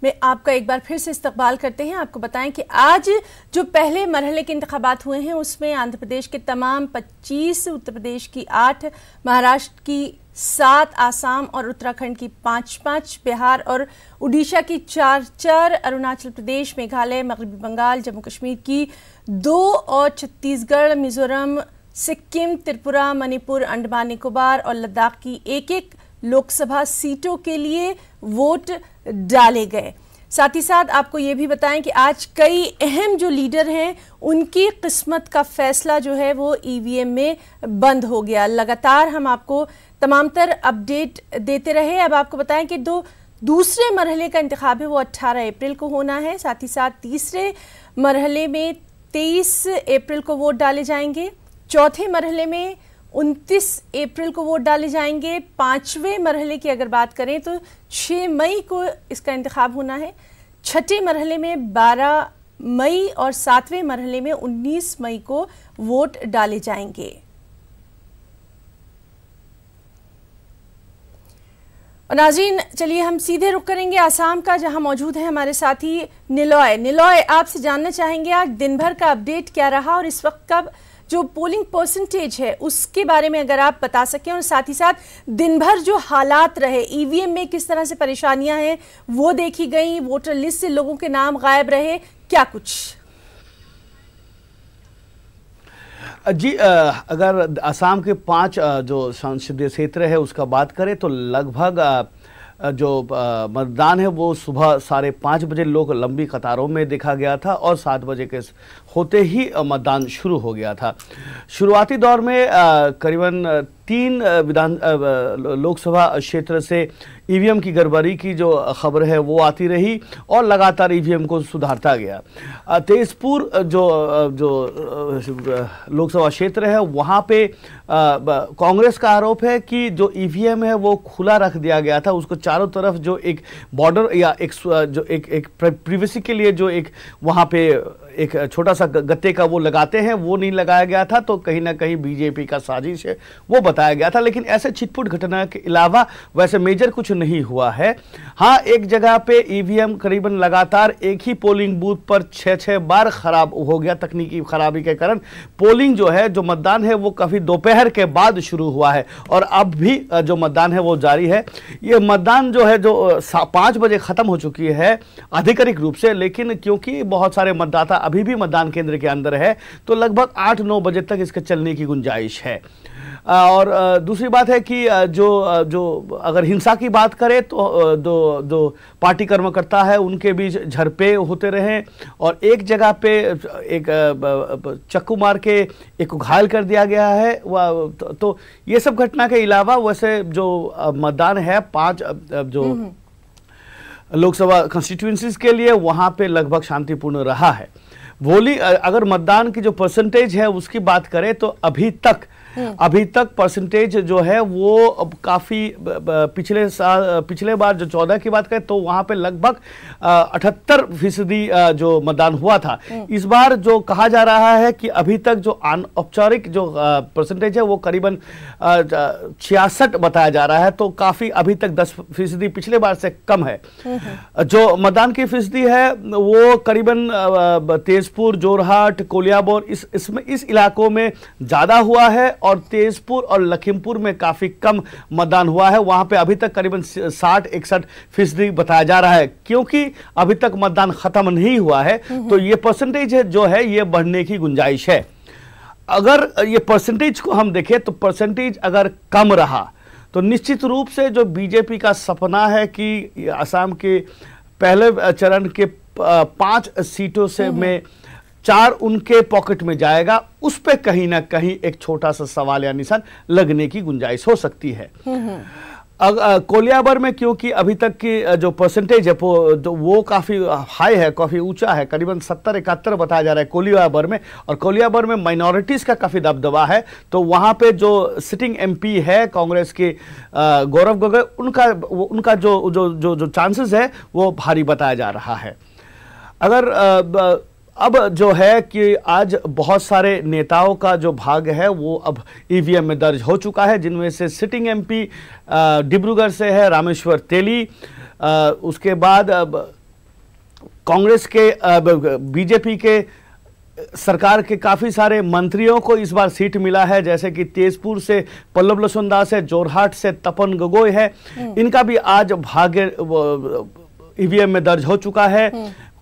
में आपका एक बार फिर से इस्तकबाल करते हैं। आपको बताएं कि आज जो पहले मरहले के इंतखाबात हुए हैं उसमें आंध्र प्रदेश के तमाम 25, उत्तर प्रदेश की 8, महाराष्ट्र की 7, आसाम और उत्तराखंड की 5-5, बिहार और उड़ीसा की 4-4, अरुणाचल प्रदेश, मेघालय, मगरबी बंगाल, जम्मू कश्मीर की 2 और छत्तीसगढ़, मिजोरम, सिक्किम, त्रिपुरा, मणिपुर, अंडमान निकोबार और लद्दाख की 1-1 लोकसभा सीटों के लिए वोट डाले गए। साथ ही साथ आपको ये भी बताएं कि आज कई अहम जो लीडर हैं उनकी किस्मत का फैसला जो है वो ईवीएम में बंद हो गया। लगातार हम आपको तमाम तर अपडेट देते रहे। अब आपको बताएं कि दूसरे मरहले का इंतखाब है वो 18 अप्रैल को होना है। साथ ही साथ तीसरे मरहले में 23 अप्रैल को वोट डाले जाएंगे। चौथे मरहले में 29 अप्रैल को वोट डाले जाएंगे। 5वें मरहले की अगर बात करें तो 6 मई को इसका इंतखाब होना है। छठे मरहले में 12 मई और 7वें मरहले में 19 मई को वोट डाले जाएंगे। और नाज़रीन, चलिए हम सीधे रुख करेंगे आसाम का, जहां मौजूद है हमारे साथी निलॉय। आपसे जानना चाहेंगे आज दिन भर का अपडेट क्या रहा और इस वक्त का जो पोलिंग परसेंटेज है उसके बारे में अगर आप बता सकें, और साथ ही साथ दिन भर जो हालात रहे, ईवीएम में किस तरह से परेशानियां हैं वो देखी गई, वोटर लिस्ट से लोगों के नाम गायब रहे, क्या कुछ? जी, अगर असम के 5 जो संसदीय क्षेत्र है उसका बात करें तो लगभग जो मतदान है वो सुबह 5:30 बजे लोग लंबी कतारों में देखा गया था और 7 बजे के होते ही मतदान शुरू हो गया था। शुरुआती दौर में करीबन 3 लोकसभा क्षेत्र से ईवीएम की गड़बड़ी की जो खबर है वो आती रही और लगातार ईवीएम को सुधारता गया। तेजपुर जो लोकसभा क्षेत्र है वहाँ पे कांग्रेस का आरोप है कि जो ईवीएम है वो खुला रख दिया गया था, उसको चारों तरफ जो एक बॉर्डर या एक प्रिवेसी के लिए जो एक वहाँ पे एक छोटा सा गत्ते का वो लगाते हैं वो नहीं लगाया गया था, तो कहीं ना कहीं बीजेपी का साजिश है वो बताया गया था। लेकिन ऐसे छिटपुट घटना के अलावा वैसे मेजर कुछ नहीं हुआ है। हाँ, एक जगह पे ईवीएम करीबन लगातार एक ही पोलिंग बूथ पर 6 बार खराब हो गया। तकनीकी खराबी के कारण पोलिंग जो है, जो मतदान है वो काफी दोपहर के बाद शुरू हुआ है और अब भी जो मतदान है वो जारी है। ये मतदान जो है जो 5 बजे खत्म हो चुकी है आधिकारिक रूप से, लेकिन क्योंकि बहुत सारे मतदाता अभी भी मतदान केंद्र के अंदर है तो लगभग 8-9 बजे तक इसके चलने की गुंजाइश है। और दूसरी बात है कि जो अगर हिंसा की बात करें तो जो पार्टी कार्यकर्ता है उनके बीच झड़पें होते रहे और एक जगह पे एक चक्कू मार के एक को घायल कर दिया गया है। तो ये सब घटना के अलावा वैसे जो मतदान है 5 जो लोकसभा कंस्टिट्यूएंसीज के लिए वहां पे लगभग शांतिपूर्ण रहा है। अगर मतदान की जो परसेंटेज है उसकी बात करें तो अभी तक परसेंटेज जो है वो काफी पिछले बार जो 14 की बात करें तो वहां पे लगभग 78% जो मतदान हुआ था। इस बार जो कहा जा रहा है कि अभी तक जो अनौपचारिक जो परसेंटेज है वो करीबन 66 बताया जा रहा है, तो काफी अभी तक 10% पिछले बार से कम है। जो मतदान की फीसदी है वो करीबन तेजपुर, जोरहाट, कोलियाबोर इस इलाकों में ज्यादा हुआ है और तेजपुर और लखीमपुर में काफी कम मतदान हुआ है। वहां पे अभी तक करीबन 60-61% बताया जा रहा है। क्योंकि अभी तक मतदान खत्म नहीं हुआ है तो ये परसेंटेज जो है ये बढ़ने की गुंजाइश है। अगर ये परसेंटेज को हम देखें तो परसेंटेज अगर कम रहा तो निश्चित रूप से जो बीजेपी का सपना है कि असम के पहले चरण के 5 सीटों से में 4 उनके पॉकेट में जाएगा, उस पे कहीं ना कहीं एक छोटा सा सवाल या निशान लगने की गुंजाइश हो सकती है। कोलियाबर में क्योंकि अभी तक की जो परसेंटेज है वो काफी हाई है, काफी ऊंचा है, करीबन 70-71 बताया जा रहा है कोलियाबर में, और कोलियाबर में माइनॉरिटीज का काफी दबदबा है। तो वहां पे जो सिटिंग एमपी है कांग्रेस के गौरव गोगोई, उनका जो चांसेस है वो भारी बताया जा रहा है। अगर अब जो है कि आज बहुत सारे नेताओं का जो भाग है वो अब ईवीएम में दर्ज हो चुका है, जिनमें से सिटिंग एमपी डिब्रूगढ़ से है रामेश्वर तेली, उसके बाद कांग्रेस के बीजेपी के सरकार के काफी सारे मंत्रियों को इस बार सीट मिला है, जैसे कि तेजपुर से पल्लव लोचन दास है, जोरहाट से तपन गगोई है, इनका भी आज भाग्य ईवीएम में दर्ज हो चुका है।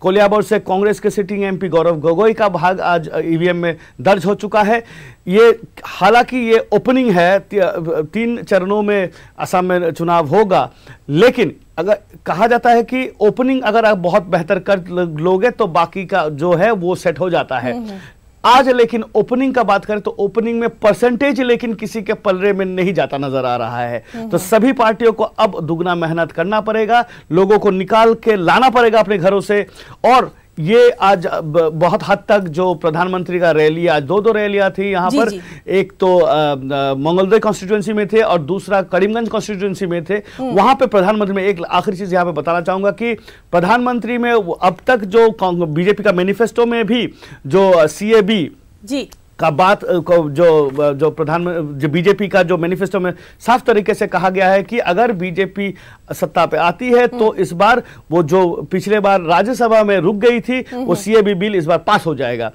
कोलियाबोर से कांग्रेस के सिटिंग एमपी गौरव गोगोई का भाग आज ईवीएम में दर्ज हो चुका है। ये हालांकि ये ओपनिंग है, 3 चरणों में असम में चुनाव होगा, लेकिन अगर कहा जाता है कि ओपनिंग अगर आप बहुत बेहतर कर लोगे तो बाकी का जो है वो सेट हो जाता है। आज लेकिन ओपनिंग का बात करें तो ओपनिंग में परसेंटेज लेकिन किसी के पलड़े में नहीं जाता नजर आ रहा है। तो सभी पार्टियों को अब दुगना मेहनत करना पड़ेगा, लोगों को निकाल के लाना पड़ेगा अपने घरों से। और ये आज बहुत हद तक जो प्रधानमंत्री का रैली, आज 2 रैलियां थी यहाँ पर, एक तो मंगलदोई कॉन्स्टिट्यूएंसी में थे और दूसरा करीमगंज कॉन्स्टिट्यूएंसी में थे। वहां पे प्रधानमंत्री में एक आखिरी चीज यहाँ पे बताना चाहूंगा कि प्रधानमंत्री में अब तक जो बीजेपी का मैनिफेस्टो में भी जो सीएबी जी का बात को जो प्रधानमंत्री जो बीजेपी का जो मैनिफेस्टो में साफ तरीके से कहा गया है कि अगर बीजेपी सत्ता पे आती है तो इस बार वो जो पिछले बार राज्यसभा में रुक गई थी वो सीएबी बिल इस बार पास हो जाएगा।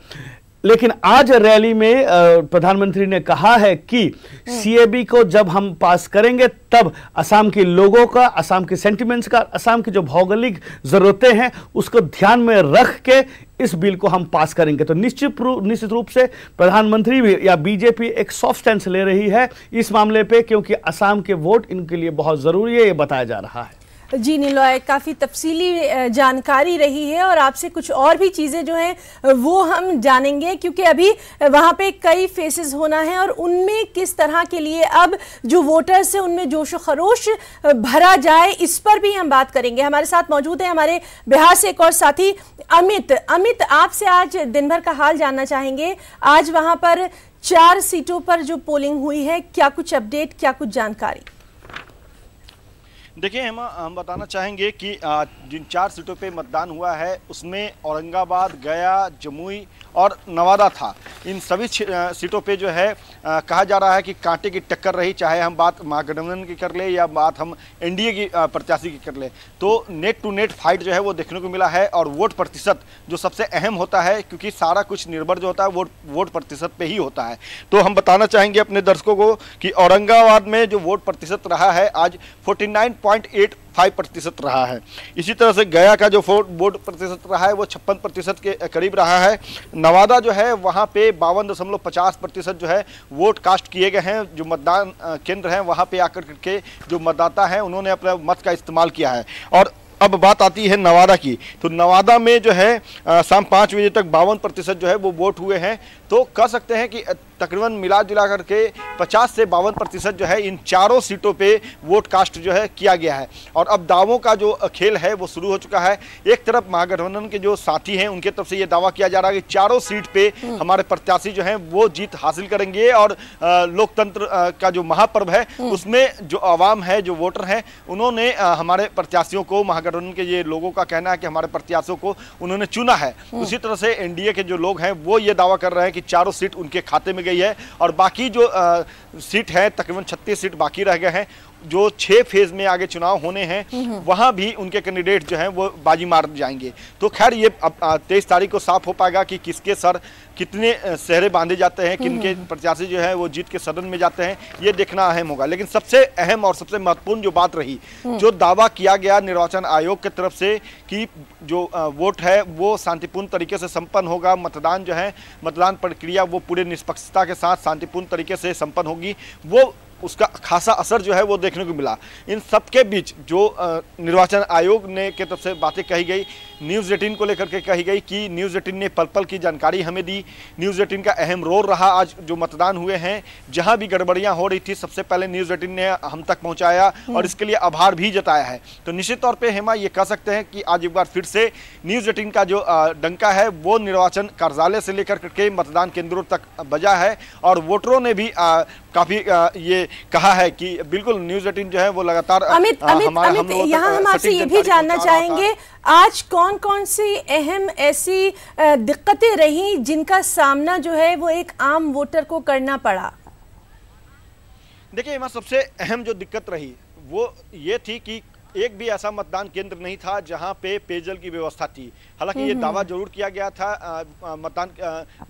लेकिन आज रैली में प्रधानमंत्री ने कहा है कि सीएबी को जब हम पास करेंगे तब असम के लोगों का, असम के सेंटिमेंट्स का, असम की जो भौगोलिक जरूरतें हैं उसको ध्यान में रख के इस बिल को हम पास करेंगे। तो निश्चित रूप से प्रधानमंत्री भी या बीजेपी एक सॉफ्ट स्टैंड ले रही है इस मामले पे, क्योंकि असम के वोट इनके लिए बहुत जरूरी है, ये बताया जा रहा है। जी निलॉय, काफ़ी तफसीली जानकारी रही है और आपसे कुछ और भी चीज़ें जो हैं वो हम जानेंगे, क्योंकि अभी वहाँ पे कई फेसेस होना है और उनमें किस तरह के लिए अब जो वोटर्स हैं उनमें जोश व खरोश भरा जाए, इस पर भी हम बात करेंगे। हमारे साथ मौजूद है हमारे बिहार से एक और साथी अमित, आपसे आज दिन भर का हाल जानना चाहेंगे। आज वहाँ पर 4 सीटों पर जो पोलिंग हुई है, क्या कुछ अपडेट, क्या कुछ जानकारी? देखिए हेमा, हम बताना चाहेंगे कि जिन 4 सीटों पे मतदान हुआ है उसमें औरंगाबाद, गया, जमुई और नवादा था। इन सभी सीटों पे जो है कहा जा रहा है कि कांटे की टक्कर रही, चाहे हम बात महागठबंधन की कर ले या बात हम एनडीए की प्रत्याशी की कर ले। तो नेट टू नेट फाइट जो है वो देखने को मिला है और वोट प्रतिशत जो सबसे अहम होता है, क्योंकि सारा कुछ निर्भर जो होता है वोट प्रतिशत पे ही होता है। तो हम बताना चाहेंगे अपने दर्शकों को कि औरंगाबाद में जो वोट प्रतिशत रहा है आज 49.85% रहा है। इसी तरह से गया का जो वोट प्रतिशत रहा है वो 56% के करीब रहा है। नवादा जो है वहाँ पे 52.50% जो है वोट कास्ट किए गए हैं। जो मतदान केंद्र हैं वहाँ पे आकर के जो मतदाता हैं उन्होंने अपने मत का इस्तेमाल किया है। और अब बात आती है नवादा की, तो नवादा में जो है शाम 5 बजे तक 52% जो है वो वोट हुए हैं। तो कह सकते हैं कि तकरीबन मिला जुला करके 50 से 52% जो है इन चारों सीटों पे वोट कास्ट जो है किया गया है। और अब दावों का जो खेल है वो शुरू हो चुका है। एक तरफ महागठबंधन के जो साथी हैं उनके तरफ से ये दावा किया जा रहा है कि चारों सीट पे हमारे प्रत्याशी जो हैं वो जीत हासिल करेंगे और लोकतंत्र का जो महापर्व है उसमें जो आवाम है, जो वोटर हैं, उन्होंने हमारे प्रत्याशियों को, महागठबंधन के ये लोगों का कहना है कि हमारे प्रत्याशियों को उन्होंने चुना है। उसी तरह से एनडीए के जो लोग हैं वो ये दावा कर रहे हैं कि चारों सीट उनके खाते में गई है और बाकी जो सीट है तकरीबन 36 सीट बाकी रह गए हैं। जो 6 फेज में आगे चुनाव होने हैं वहां भी उनके कैंडिडेट जो हैं वो बाजी मार जाएंगे। तो खैर ये अब 23 तारीख को साफ हो पाएगा कि किसके सर कितने सेहरे बांधे जाते हैं, किनके प्रत्याशी जो है वो जीत के सदन में जाते हैं, ये देखना अहम होगा। लेकिन सबसे अहम और सबसे महत्वपूर्ण जो बात रही, जो दावा किया गया निर्वाचन आयोग की तरफ से कि जो वोट है वो शांतिपूर्ण तरीके से संपन्न होगा, मतदान जो है, मतदान प्रक्रिया वो पूरे निष्पक्षता के साथ शांतिपूर्ण तरीके से संपन्न होगी, वो उसका खासा असर जो है वो देखने को मिला। इन सबके बीच जो निर्वाचन आयोग ने के तरफ से बातें कही गई, न्यूज़ 18 को लेकर के कही गई कि न्यूज़ 18 ने पल पल की जानकारी हमें दी। न्यूज़ 18 का अहम रोल रहा आज जो मतदान हुए हैं, जहां भी गड़बड़ियां हो रही थी सबसे पहले न्यूज़ 18 ने हम तक पहुंचाया और इसके लिए आभार भी जताया है। तो निश्चित तौर पर हेमा ये कह सकते हैं कि आज एक बार फिर से न्यूज़ 18 का जो डंका है वो निर्वाचन कार्यालय से लेकर के मतदान केंद्रों तक बजा है और वोटरों ने भी काफी ये कहा है कि बिल्कुल न्यूज़ 18 जो है वो लगातार अमित यहाँ हम आपसे ये भी जानना चाहेंगे, आज कौन कौन सी अहम ऐसी दिक्कतें रही जिनका सामना जो है वो एक आम वोटर को करना पड़ा? देखिए सबसे अहम जो दिक्कत रही वो ये थी कि एक भी ऐसा मतदान केंद्र नहीं था जहां पे पेयजल की व्यवस्था थी। हालांकि ये दावा जरूर किया गया था, मतदान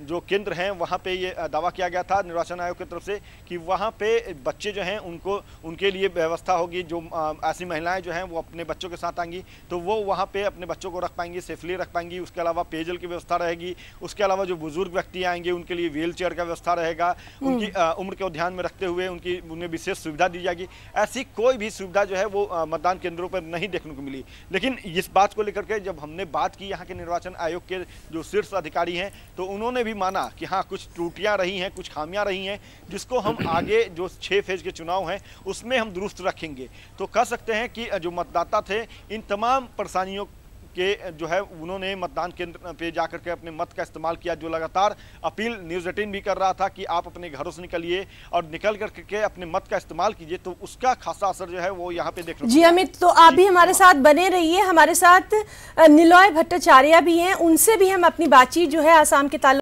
जो केंद्र हैं वहां पे ये दावा किया गया था निर्वाचन आयोग की तरफ से कि वहां पे बच्चे जो हैं उनके लिए व्यवस्था होगी। जो ऐसी महिलाएं जो हैं वो अपने बच्चों के साथ आएंगी तो वो वहां पे अपने बच्चों को रख पाएंगी, सेफली रख पाएंगी। उसके अलावा पेयजल की व्यवस्था रहेगी। उसके अलावा जो बुजुर्ग व्यक्ति आएंगे उनके लिए व्हील चेयर का व्यवस्था रहेगा। उनकी उम्र को ध्यान में रखते हुए उन्हें विशेष सुविधा दी जाएगी। ऐसी कोई भी सुविधा जो है वो मतदान केंद्रों पर नहीं देखने को मिली। लेकिन इस बात को लेकर के जब हमने बात की यहाँ के निर्वाचन आयोग के जो शीर्ष अधिकारी हैं तो उन्होंने भी माना कि हाँ कुछ त्रुटियां रही हैं, कुछ खामियां रही हैं, जिसको हम आगे जो 6 फेज के चुनाव हैं उसमें हम दुरुस्त रखेंगे। तो कह सकते हैं कि जो मतदाता थे इन तमाम परेशानियों के जो है उन्होंने मतदान केंद्र पे जाकर के अपने मत का इस्तेमाल किया। जो लगातार अपील न्यूज़ 18 भी कर रहा था कि आप अपने घरों से निकलिए और निकल करके अपने मत का इस्तेमाल कीजिए, तो उसका खासा असर जो है वो यहाँ पे देखने को जी अमित, तो आप भी हमारे साथ बने रहिए। हमारे साथ निलॉय भट्टाचार्य भी हैं, उनसे भी हम अपनी बातचीत जो है आसाम के ताल्लुक